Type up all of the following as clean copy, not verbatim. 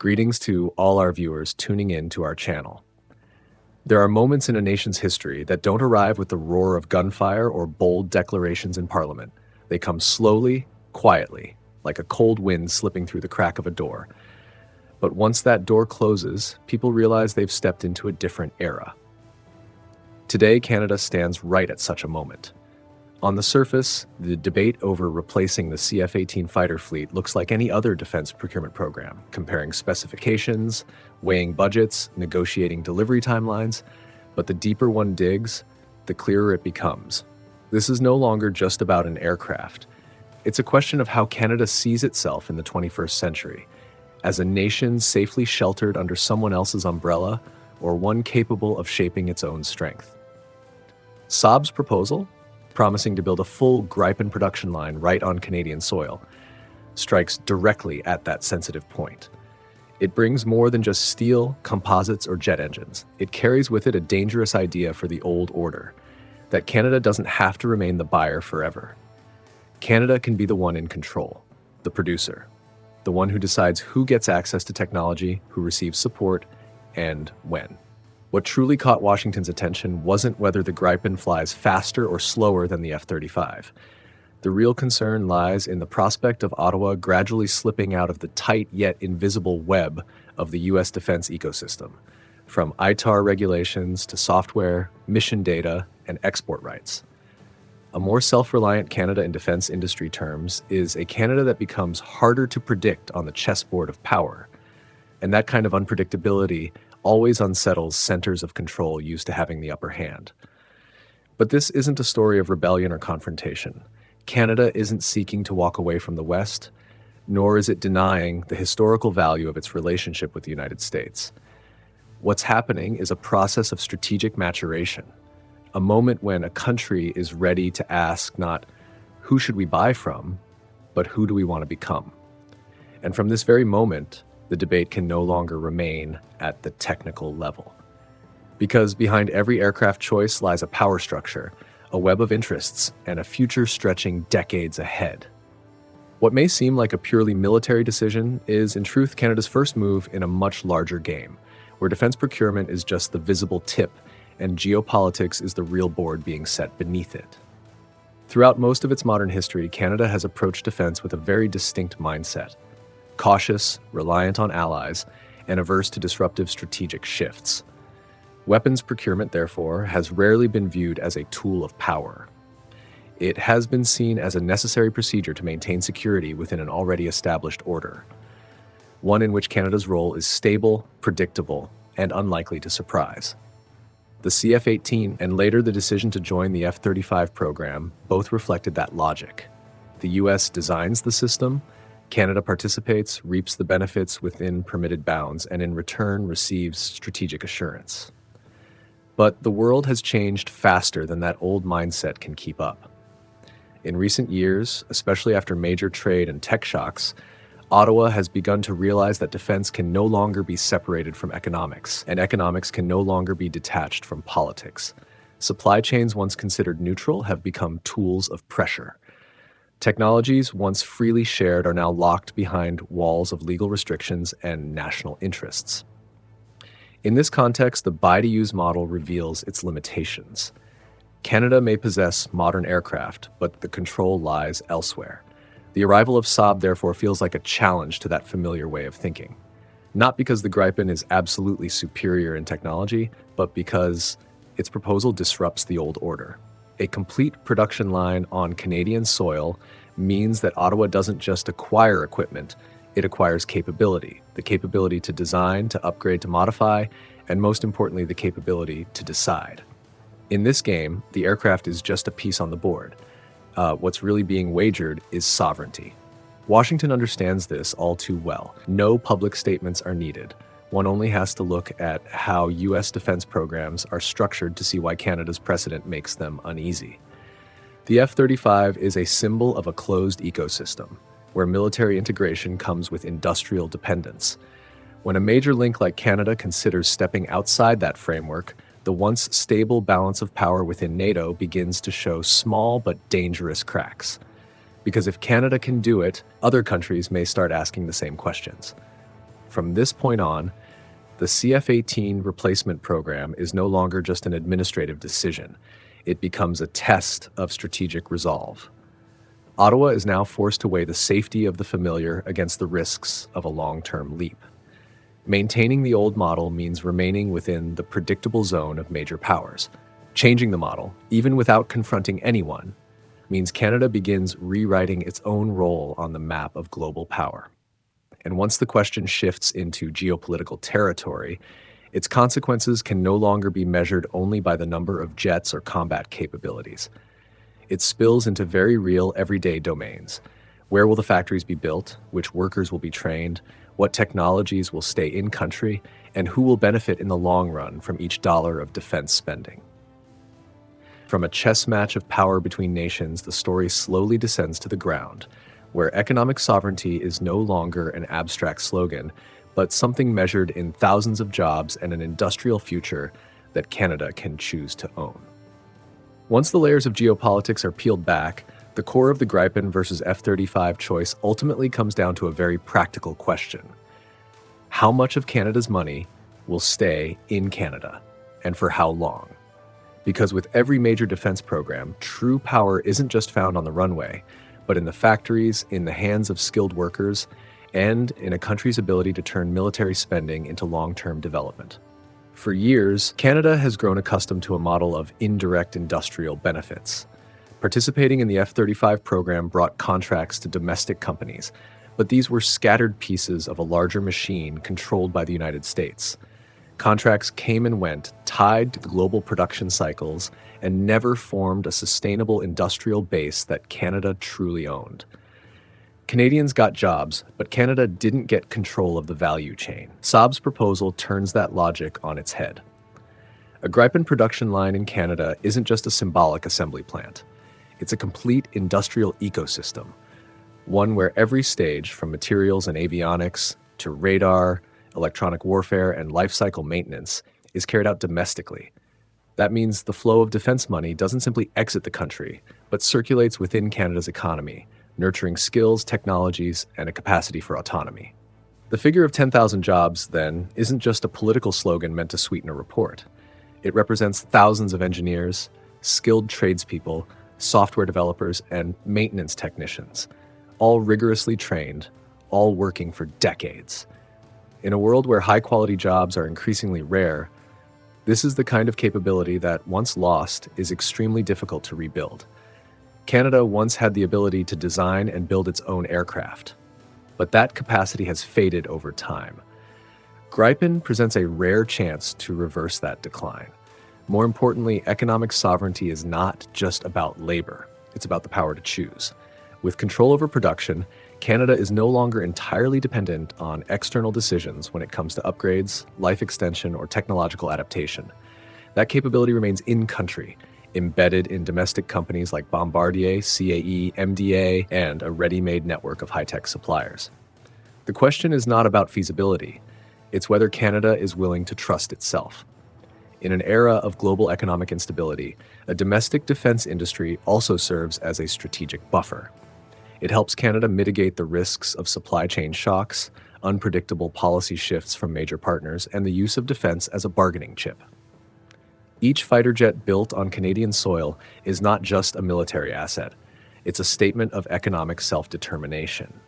Greetings to all our viewers tuning in to our channel. There are moments in a nation's history that don't arrive with the roar of gunfire or bold declarations in Parliament. They come slowly, quietly, like a cold wind slipping through the crack of a door. But once that door closes, people realize they've stepped into a different era. Today, Canada stands right at such a moment. On the surface, the debate over replacing the CF-18 fighter fleet looks like any other defense procurement program, comparing specifications, weighing budgets, negotiating delivery timelines. But the deeper one digs, the clearer it becomes. This is no longer just about an aircraft. It's a question of how Canada sees itself in the 21st century, as a nation safely sheltered under someone else's umbrella, or one capable of shaping its own strength. Saab's proposal, promising to build a full Gripen production line right on Canadian soil, strikes directly at that sensitive point. It brings more than just steel, composites, or jet engines. It carries with it a dangerous idea for the old order, that Canada doesn't have to remain the buyer forever. Canada can be the one in control, the producer, the one who decides who gets access to technology, who receives support, and when. What truly caught Washington's attention wasn't whether the Gripen flies faster or slower than the F-35. The real concern lies in the prospect of Ottawa gradually slipping out of the tight yet invisible web of the U.S. defense ecosystem, from ITAR regulations to software, mission data, and export rights. A more self-reliant Canada in defense industry terms is a Canada that becomes harder to predict on the chessboard of power. And that kind of unpredictability always unsettles centers of control used to having the upper hand. But this isn't a story of rebellion or confrontation. Canada isn't seeking to walk away from the West, nor is it denying the historical value of its relationship with the United States. What's happening is a process of strategic maturation, a moment when a country is ready to ask not who should we buy from, but who do we want to become? And from this very moment, the debate can no longer remain at the technical level. Because behind every aircraft choice lies a power structure, a web of interests, and a future stretching decades ahead. What may seem like a purely military decision is, in truth, Canada's first move in a much larger game, where defense procurement is just the visible tip, and geopolitics is the real board being set beneath it. Throughout most of its modern history, Canada has approached defense with a very distinct mindset: cautious, reliant on allies, and averse to disruptive strategic shifts. Weapons procurement, therefore, has rarely been viewed as a tool of power. It has been seen as a necessary procedure to maintain security within an already established order, one in which Canada's role is stable, predictable, and unlikely to surprise. The CF-18 and later the decision to join the F-35 program both reflected that logic. The U.S. designs the system, Canada participates, reaps the benefits within permitted bounds, and in return receives strategic assurance. But the world has changed faster than that old mindset can keep up. In recent years, especially after major trade and tech shocks, Ottawa has begun to realize that defense can no longer be separated from economics, and economics can no longer be detached from politics. Supply chains once considered neutral have become tools of pressure. Technologies once freely shared are now locked behind walls of legal restrictions and national interests. In this context, the buy-to-use model reveals its limitations. Canada may possess modern aircraft, but the control lies elsewhere. The arrival of Saab, therefore, feels like a challenge to that familiar way of thinking. Not because the Gripen is absolutely superior in technology, but because its proposal disrupts the old order. A complete production line on Canadian soil means that Ottawa doesn't just acquire equipment, it acquires capability. The capability to design, to upgrade, to modify, and most importantly, the capability to decide. In this game, the aircraft is just a piece on the board. What's really being wagered is sovereignty. Washington understands this all too well. No public statements are needed. One only has to look at how U.S. defense programs are structured to see why Canada's precedent makes them uneasy. The F-35 is a symbol of a closed ecosystem, where military integration comes with industrial dependence. When a major link like Canada considers stepping outside that framework, the once stable balance of power within NATO begins to show small but dangerous cracks. Because if Canada can do it, other countries may start asking the same questions. From this point on, the CF-18 replacement program is no longer just an administrative decision. It becomes a test of strategic resolve. Ottawa is now forced to weigh the safety of the familiar against the risks of a long-term leap. Maintaining the old model means remaining within the predictable zone of major powers. Changing the model, even without confronting anyone, means Canada begins rewriting its own role on the map of global power. And once the question shifts into geopolitical territory, its consequences can no longer be measured only by the number of jets or combat capabilities. It spills into very real, everyday domains. Where will the factories be built? Which workers will be trained? What technologies will stay in country? And who will benefit in the long run from each dollar of defense spending? From a chess match of power between nations, the story slowly descends to the ground, where economic sovereignty is no longer an abstract slogan, but something measured in thousands of jobs and an industrial future that Canada can choose to own. Once the layers of geopolitics are peeled back, the core of the Gripen versus F-35 choice ultimately comes down to a very practical question. How much of Canada's money will stay in Canada, and for how long? Because with every major defense program, true power isn't just found on the runway, but in the factories, in the hands of skilled workers, and in a country's ability to turn military spending into long-term development. For years, Canada has grown accustomed to a model of indirect industrial benefits. Participating in the F-35 program brought contracts to domestic companies, but these were scattered pieces of a larger machine controlled by the United States. Contracts came and went, tied to the global production cycles, and never formed a sustainable industrial base that Canada truly owned. Canadians got jobs, but Canada didn't get control of the value chain. Saab's proposal turns that logic on its head. A Gripen production line in Canada isn't just a symbolic assembly plant. It's a complete industrial ecosystem, one where every stage, from materials and avionics to radar, electronic warfare, and life cycle maintenance, is carried out domestically. That means the flow of defense money doesn't simply exit the country, but circulates within Canada's economy, nurturing skills, technologies, and a capacity for autonomy. The figure of 10,000 jobs, then, isn't just a political slogan meant to sweeten a report. It represents thousands of engineers, skilled tradespeople, software developers, and maintenance technicians, all rigorously trained, all working for decades. In a world where high-quality jobs are increasingly rare, this is the kind of capability that, once lost, is extremely difficult to rebuild. Canada once had the ability to design and build its own aircraft, but that capacity has faded over time. Gripen presents a rare chance to reverse that decline. More importantly, economic sovereignty is not just about labor. It's about the power to choose. With control over production, Canada is no longer entirely dependent on external decisions when it comes to upgrades, life extension, or technological adaptation. That capability remains in-country, embedded in domestic companies like Bombardier, CAE, MDA, and a ready-made network of high-tech suppliers. The question is not about feasibility. It's whether Canada is willing to trust itself. In an era of global economic instability, a domestic defense industry also serves as a strategic buffer. It helps Canada mitigate the risks of supply chain shocks, unpredictable policy shifts from major partners, and the use of defense as a bargaining chip. Each fighter jet built on Canadian soil is not just a military asset. It's a statement of economic self-determination.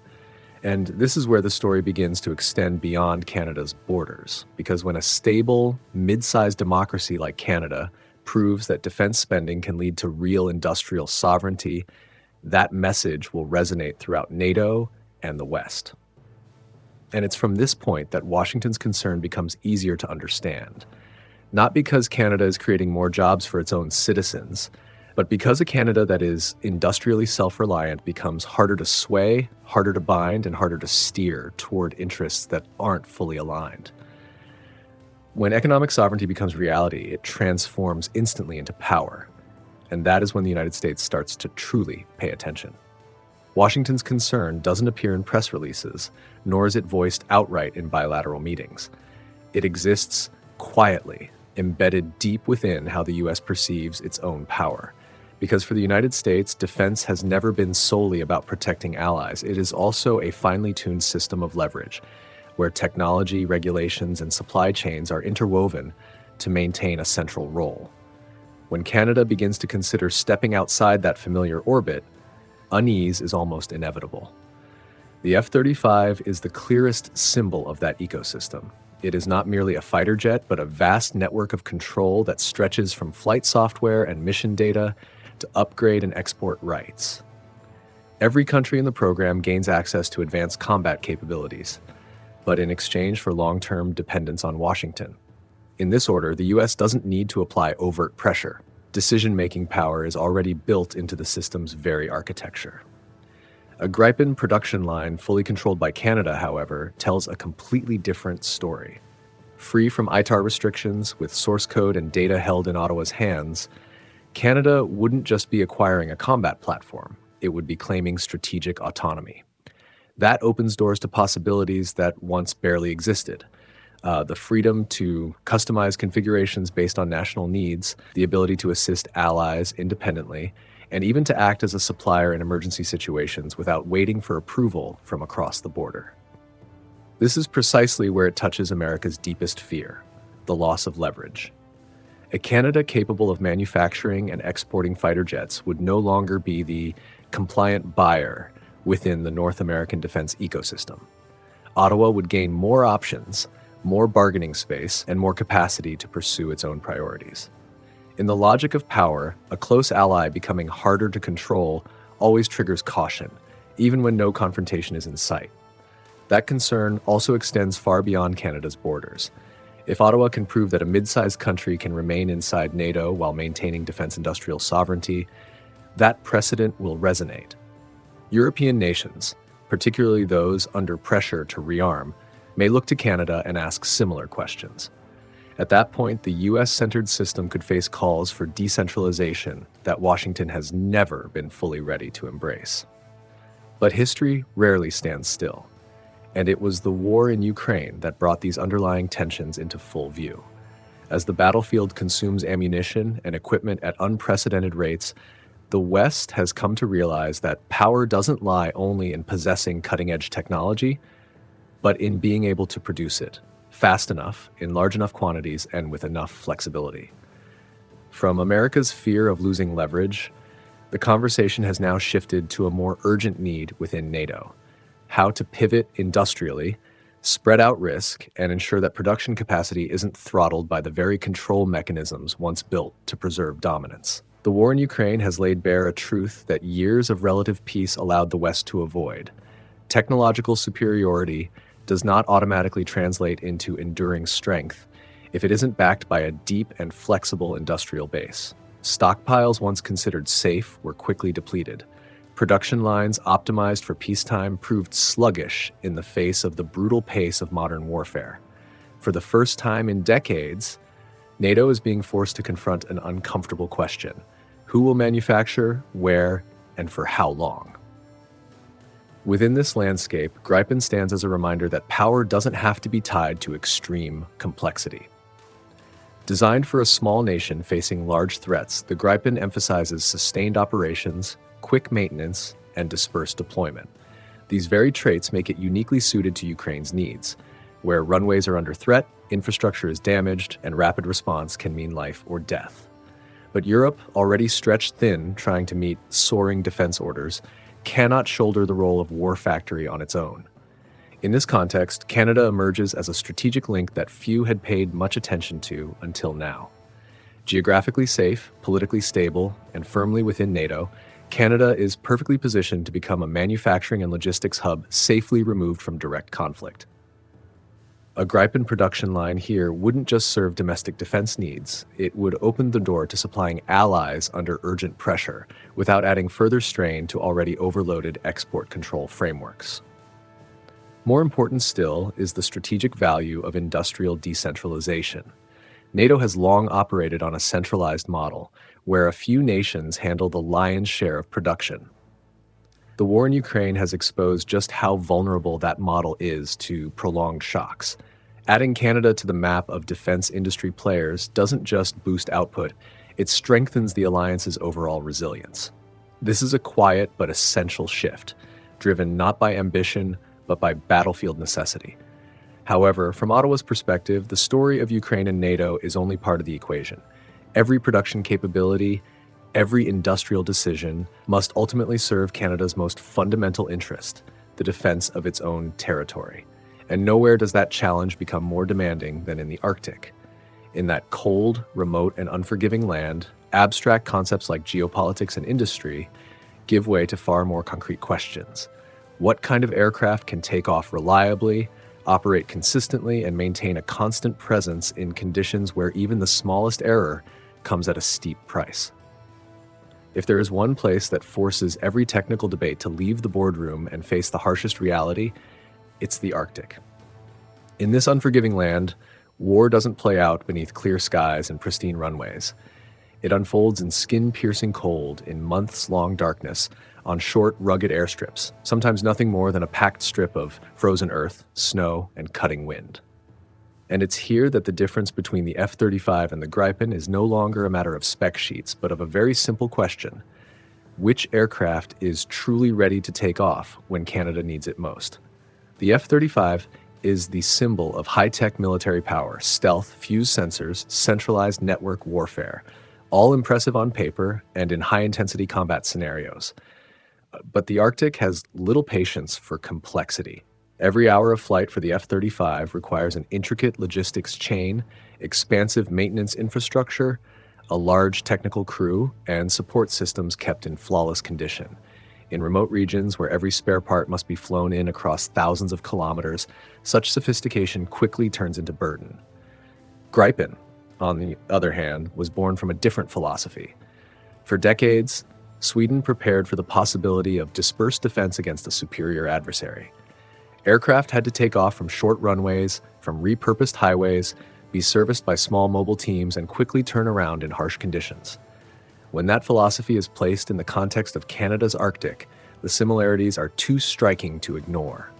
And this is where the story begins to extend beyond Canada's borders, because when a stable, mid-sized democracy like Canada proves that defense spending can lead to real industrial sovereignty, that message will resonate throughout NATO and the West. And it's from this point that Washington's concern becomes easier to understand. Not because Canada is creating more jobs for its own citizens, but because a Canada that is industrially self-reliant becomes harder to sway, harder to bind, and harder to steer toward interests that aren't fully aligned. When economic sovereignty becomes reality, it transforms instantly into power. And that is when the United States starts to truly pay attention. Washington's concern doesn't appear in press releases, nor is it voiced outright in bilateral meetings. It exists quietly, embedded deep within how the U.S. perceives its own power. Because for the United States, defense has never been solely about protecting allies. It is also a finely tuned system of leverage, where technology, regulations, and supply chains are interwoven to maintain a central role. When Canada begins to consider stepping outside that familiar orbit, unease is almost inevitable. The F-35 is the clearest symbol of that ecosystem. It is not merely a fighter jet, but a vast network of control that stretches from flight software and mission data to upgrade and export rights. Every country in the program gains access to advanced combat capabilities, but in exchange for long-term dependence on Washington. In this order, the U.S. doesn't need to apply overt pressure. Decision-making power is already built into the system's very architecture. A Gripen production line fully controlled by Canada, however, tells a completely different story. Free from ITAR restrictions, with source code and data held in Ottawa's hands, Canada wouldn't just be acquiring a combat platform, it would be claiming strategic autonomy. That opens doors to possibilities that once barely existed. The freedom to customize configurations based on national needs, the ability to assist allies independently, and even to act as a supplier in emergency situations without waiting for approval from across the border. This is precisely where it touches America's deepest fear, the loss of leverage. A Canada capable of manufacturing and exporting fighter jets would no longer be the compliant buyer within the North American defense ecosystem. Ottawa would gain more options, more bargaining space, and more capacity to pursue its own priorities. In the logic of power, a close ally becoming harder to control always triggers caution, even when no confrontation is in sight. That concern also extends far beyond Canada's borders. If Ottawa can prove that a mid-sized country can remain inside NATO while maintaining defense industrial sovereignty, that precedent will resonate. European nations, particularly those under pressure to rearm, may look to Canada and ask similar questions. At that point, the US-centered system could face calls for decentralization that Washington has never been fully ready to embrace. But history rarely stands still, and it was the war in Ukraine that brought these underlying tensions into full view. As the battlefield consumes ammunition and equipment at unprecedented rates, the West has come to realize that power doesn't lie only in possessing cutting-edge technology, but in being able to produce it fast enough, in large enough quantities, and with enough flexibility. From America's fear of losing leverage, the conversation has now shifted to a more urgent need within NATO: how to pivot industrially, spread out risk, and ensure that production capacity isn't throttled by the very control mechanisms once built to preserve dominance. The war in Ukraine has laid bare a truth that years of relative peace allowed the West to avoid. Technological superiority does not automatically translate into enduring strength if it isn't backed by a deep and flexible industrial base. Stockpiles once considered safe were quickly depleted. Production lines optimized for peacetime proved sluggish in the face of the brutal pace of modern warfare. For the first time in decades, NATO is being forced to confront an uncomfortable question: who will manufacture, where, and for how long? Within this landscape, Gripen stands as a reminder that power doesn't have to be tied to extreme complexity. Designed for a small nation facing large threats, the Gripen emphasizes sustained operations, quick maintenance, and dispersed deployment. These very traits make it uniquely suited to Ukraine's needs, where runways are under threat, infrastructure is damaged, and rapid response can mean life or death. But Europe, already stretched thin trying to meet soaring defense orders, cannot shoulder the role of war factory on its own. In this context, Canada emerges as a strategic link that few had paid much attention to until now. Geographically safe, politically stable, and firmly within NATO, Canada is perfectly positioned to become a manufacturing and logistics hub safely removed from direct conflict. A Gripen production line here wouldn't just serve domestic defense needs, it would open the door to supplying allies under urgent pressure, without adding further strain to already overloaded export control frameworks. More important still is the strategic value of industrial decentralization. NATO has long operated on a centralized model, where a few nations handle the lion's share of production. The war in Ukraine has exposed just how vulnerable that model is to prolonged shocks. Adding Canada to the map of defense industry players doesn't just boost output, it strengthens the alliance's overall resilience. This is a quiet but essential shift, driven not by ambition, but by battlefield necessity. However, from Ottawa's perspective, the story of Ukraine and NATO is only part of the equation. Every production capability, every industrial decision must ultimately serve Canada's most fundamental interest, the defense of its own territory. And nowhere does that challenge become more demanding than in the Arctic. In that cold, remote, and unforgiving land, abstract concepts like geopolitics and industry give way to far more concrete questions. What kind of aircraft can take off reliably, operate consistently, and maintain a constant presence in conditions where even the smallest error comes at a steep price? If there is one place that forces every technical debate to leave the boardroom and face the harshest reality, it's the Arctic. In this unforgiving land, war doesn't play out beneath clear skies and pristine runways. It unfolds in skin-piercing cold, in months-long darkness, on short, rugged airstrips, sometimes nothing more than a packed strip of frozen earth, snow, and cutting wind. And it's here that the difference between the F-35 and the Gripen is no longer a matter of spec sheets, but of a very simple question. Which aircraft is truly ready to take off when Canada needs it most? The F-35 is the symbol of high-tech military power, stealth, fused sensors, centralized network warfare, all impressive on paper and in high-intensity combat scenarios. But the Arctic has little patience for complexity. Every hour of flight for the F-35 requires an intricate logistics chain, expansive maintenance infrastructure, a large technical crew, and support systems kept in flawless condition. In remote regions where every spare part must be flown in across thousands of kilometers, such sophistication quickly turns into burden. Gripen, on the other hand, was born from a different philosophy. For decades, Sweden prepared for the possibility of dispersed defense against a superior adversary. Aircraft had to take off from short runways, from repurposed highways, be serviced by small mobile teams, and quickly turn around in harsh conditions. When that philosophy is placed in the context of Canada's Arctic, the similarities are too striking to ignore.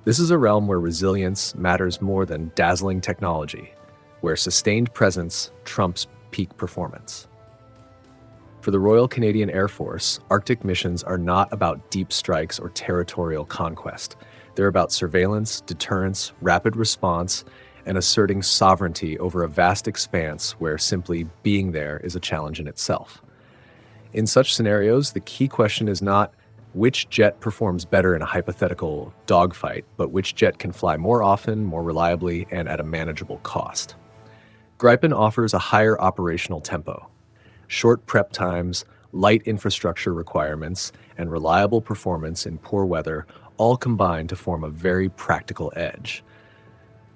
This is a realm where resilience matters more than dazzling technology, where sustained presence trumps peak performance. For the Royal Canadian Air Force, Arctic missions are not about deep strikes or territorial conquest. They're about surveillance, deterrence, rapid response, and asserting sovereignty over a vast expanse where simply being there is a challenge in itself. In such scenarios, the key question is not which jet performs better in a hypothetical dogfight, but which jet can fly more often, more reliably, and at a manageable cost. Gripen offers a higher operational tempo. Short prep times, light infrastructure requirements, and reliable performance in poor weather all combine to form a very practical edge.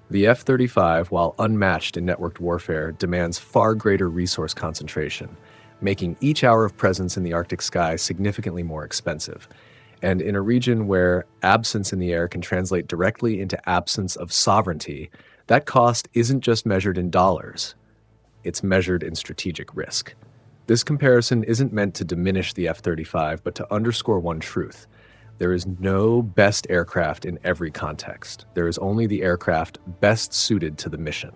The F-35, while unmatched in networked warfare, demands far greater resource concentration, making each hour of presence in the Arctic sky significantly more expensive. And in a region where absence in the air can translate directly into absence of sovereignty, that cost isn't just measured in dollars, it's measured in strategic risk. This comparison isn't meant to diminish the F-35, but to underscore one truth. There is no best aircraft in every context. There is only the aircraft best suited to the mission.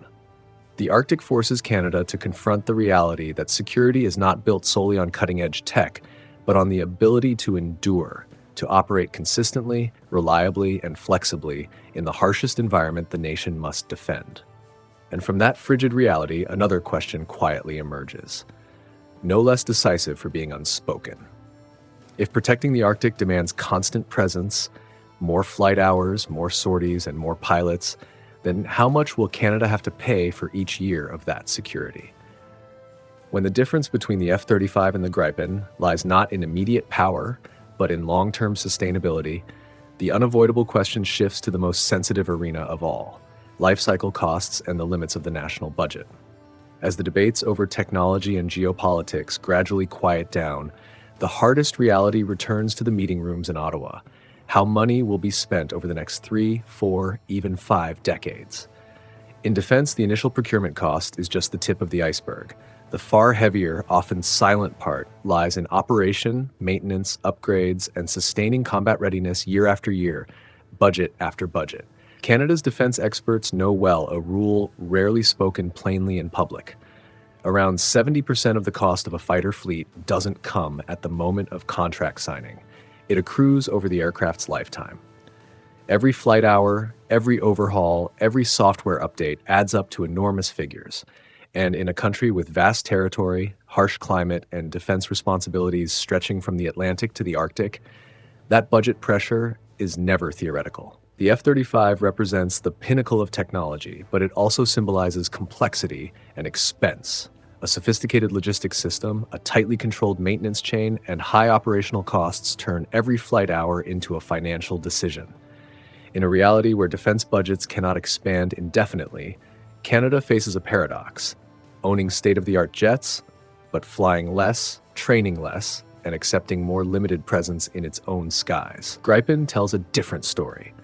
The Arctic forces Canada to confront the reality that security is not built solely on cutting-edge tech, but on the ability to endure, to operate consistently, reliably, and flexibly in the harshest environment the nation must defend. And from that frigid reality, another question quietly emerges, no less decisive for being unspoken. If protecting the Arctic demands constant presence, more flight hours, more sorties, and more pilots, then how much will Canada have to pay for each year of that security? When the difference between the F-35 and the Gripen lies not in immediate power, but in long-term sustainability, the unavoidable question shifts to the most sensitive arena of all, life cycle costs and the limits of the national budget. As the debates over technology and geopolitics gradually quiet down, the hardest reality returns to the meeting rooms in Ottawa. How money will be spent over the next 3, 4, even 5 decades. In defense, the initial procurement cost is just the tip of the iceberg. The far heavier, often silent part lies in operation, maintenance, upgrades, and sustaining combat readiness year after year, budget after budget. Canada's defense experts know well a rule rarely spoken plainly in public. Around 70% of the cost of a fighter fleet doesn't come at the moment of contract signing. It accrues over the aircraft's lifetime. Every flight hour, every overhaul, every software update adds up to enormous figures. And in a country with vast territory, harsh climate, and defense responsibilities stretching from the Atlantic to the Arctic, that budget pressure is never theoretical. The F-35 represents the pinnacle of technology, but it also symbolizes complexity and expense. A sophisticated logistics system, a tightly controlled maintenance chain, and high operational costs turn every flight hour into a financial decision. In a reality where defense budgets cannot expand indefinitely, Canada faces a paradox: owning state-of-the-art jets, but flying less, training less, and accepting more limited presence in its own skies. Gripen tells a different story.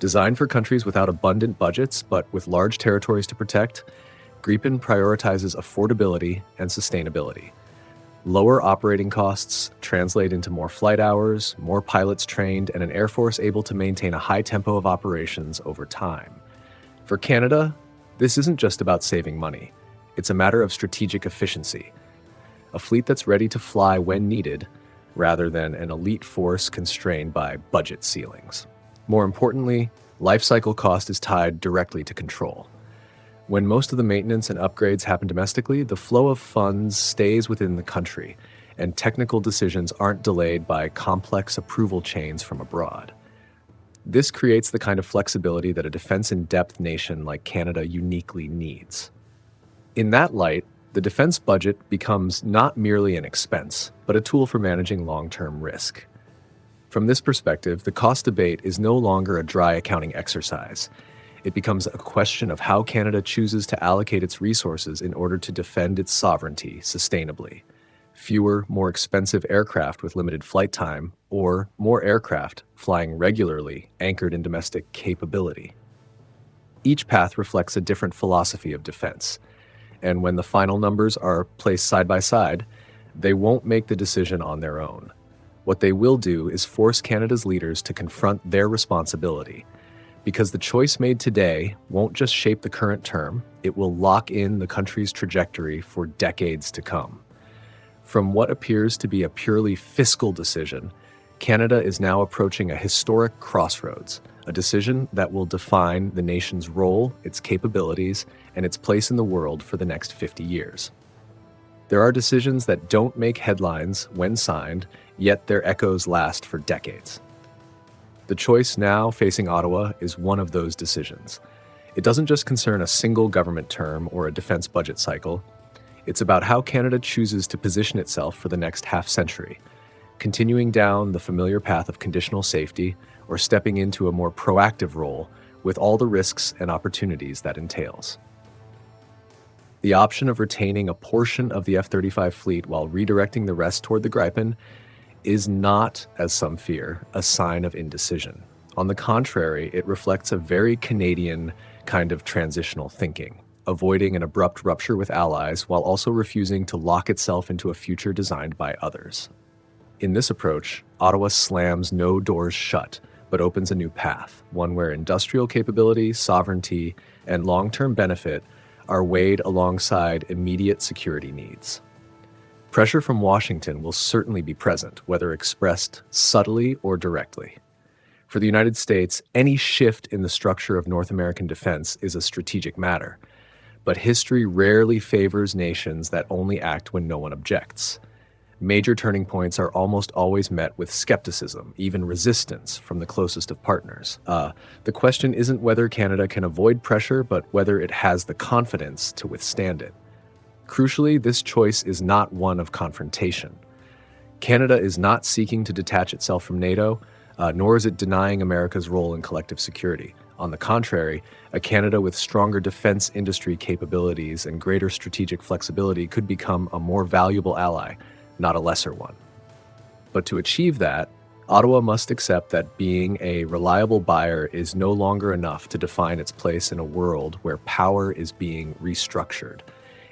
Designed for countries without abundant budgets, but with large territories to protect, Gripen prioritizes affordability and sustainability. Lower operating costs translate into more flight hours, more pilots trained, and an air force able to maintain a high tempo of operations over time. For Canada, this isn't just about saving money. It's a matter of strategic efficiency. A fleet that's ready to fly when needed, rather than an elite force constrained by budget ceilings. More importantly, life cycle cost is tied directly to control. When most of the maintenance and upgrades happen domestically, the flow of funds stays within the country, and technical decisions aren't delayed by complex approval chains from abroad. This creates the kind of flexibility that a defense-in-depth nation like Canada uniquely needs. In that light, the defense budget becomes not merely an expense, but a tool for managing long-term risk. From this perspective, the cost debate is no longer a dry accounting exercise. It becomes a question of how Canada chooses to allocate its resources in order to defend its sovereignty sustainably. Fewer, more expensive aircraft with limited flight time, or more aircraft flying regularly, anchored in domestic capability. Each path reflects a different philosophy of defense, and when the final numbers are placed side by side, they won't make the decision on their own. What they will do is force Canada's leaders to confront their responsibility, because the choice made today won't just shape the current term, it will lock in the country's trajectory for decades to come. From what appears to be a purely fiscal decision, Canada is now approaching a historic crossroads, a decision that will define the nation's role, its capabilities, and its place in the world for the next 50 years. There are decisions that don't make headlines when signed, yet their echoes last for decades. The choice now facing Ottawa is one of those decisions. It doesn't just concern a single government term or a defense budget cycle. It's about how Canada chooses to position itself for the next half-century, continuing down the familiar path of conditional safety or stepping into a more proactive role with all the risks and opportunities that entails. The option of retaining a portion of the F-35 fleet while redirecting the rest toward the Gripen is not, as some fear, a sign of indecision. On the contrary, it reflects a very Canadian kind of transitional thinking, avoiding an abrupt rupture with allies while also refusing to lock itself into a future designed by others. In this approach, Ottawa slams no doors shut, but opens a new path, one where industrial capability, sovereignty, and long-term benefit are weighed alongside immediate security needs. Pressure from Washington will certainly be present, whether expressed subtly or directly. For the United States, any shift in the structure of North American defense is a strategic matter, but history rarely favors nations that only act when no one objects. Major turning points are almost always met with skepticism, even resistance from the closest of partners. The question isn't whether Canada can avoid pressure, but whether it has the confidence to withstand it. Crucially, this choice is not one of confrontation. Canada is not seeking to detach itself from NATO, nor is it denying America's role in collective security. On the contrary, a Canada with stronger defense industry capabilities and greater strategic flexibility could become a more valuable ally, not a lesser one. But to achieve that, Ottawa must accept that being a reliable buyer is no longer enough to define its place in a world where power is being restructured.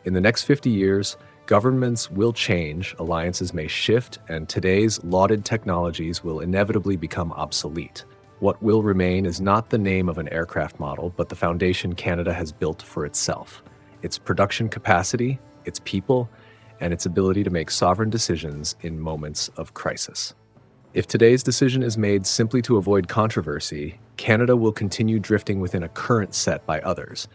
In the next 50 years, governments will change, alliances may shift, and today's lauded technologies will inevitably become obsolete. What will remain is not the name of an aircraft model, but the foundation Canada has built for itself, its production capacity, its people, and its ability to make sovereign decisions in moments of crisis. If today's decision is made simply to avoid controversy, Canada will continue drifting within a current set by others.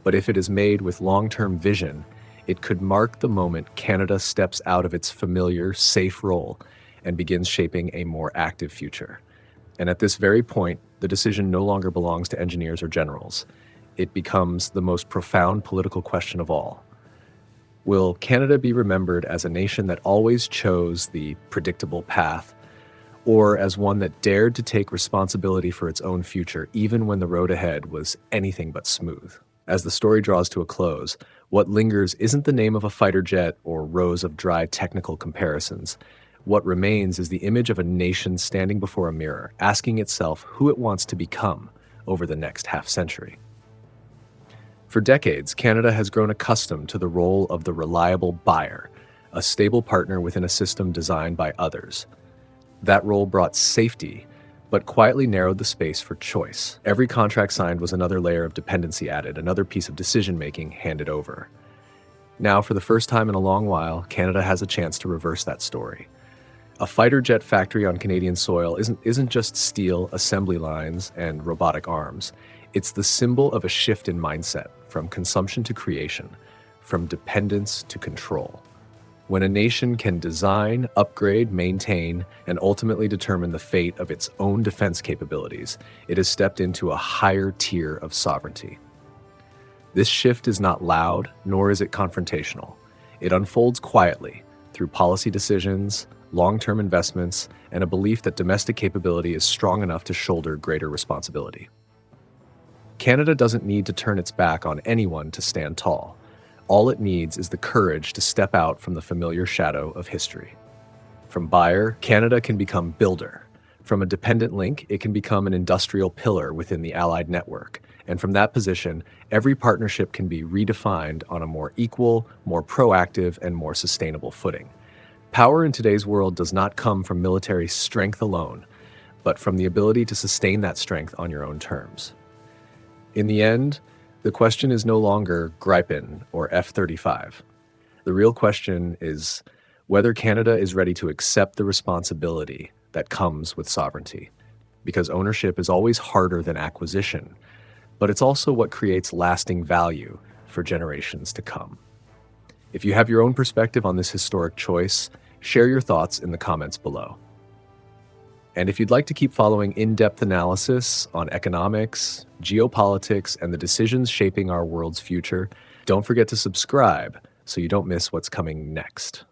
But if it is made with long-term vision, it could mark the moment Canada steps out of its familiar, safe role and begins shaping a more active future. And at this very point, the decision no longer belongs to engineers or generals. It becomes the most profound political question of all. Will Canada be remembered as a nation that always chose the predictable path, or as one that dared to take responsibility for its own future, even when the road ahead was anything but smooth? As the story draws to a close, what lingers isn't the name of a fighter jet or rows of dry technical comparisons. What remains is the image of a nation standing before a mirror, asking itself who it wants to become over the next half-century. For decades, Canada has grown accustomed to the role of the reliable buyer, a stable partner within a system designed by others. That role brought safety, but quietly narrowed the space for choice. Every contract signed was another layer of dependency added, another piece of decision-making handed over. Now, for the first time in a long while, Canada has a chance to reverse that story. A fighter jet factory on Canadian soil isn't just steel, assembly lines, and robotic arms. It's the symbol of a shift in mindset, from consumption to creation, from dependence to control. When a nation can design, upgrade, maintain, and ultimately determine the fate of its own defense capabilities, it has stepped into a higher tier of sovereignty. This shift is not loud, nor is it confrontational. It unfolds quietly through policy decisions, long-term investments, and a belief that domestic capability is strong enough to shoulder greater responsibility. Canada doesn't need to turn its back on anyone to stand tall. All it needs is the courage to step out from the familiar shadow of history. From buyer, Canada can become builder. From a dependent link, it can become an industrial pillar within the Allied network. And from that position, every partnership can be redefined on a more equal, more proactive, and more sustainable footing. Power in today's world does not come from military strength alone, but from the ability to sustain that strength on your own terms. In the end, the question is no longer Gripen or F-35. The real question is whether Canada is ready to accept the responsibility that comes with sovereignty. Because ownership is always harder than acquisition, but it's also what creates lasting value for generations to come. If you have your own perspective on this historic choice, share your thoughts in the comments below. And if you'd like to keep following in-depth analysis on economics, geopolitics, and the decisions shaping our world's future, don't forget to subscribe so you don't miss what's coming next.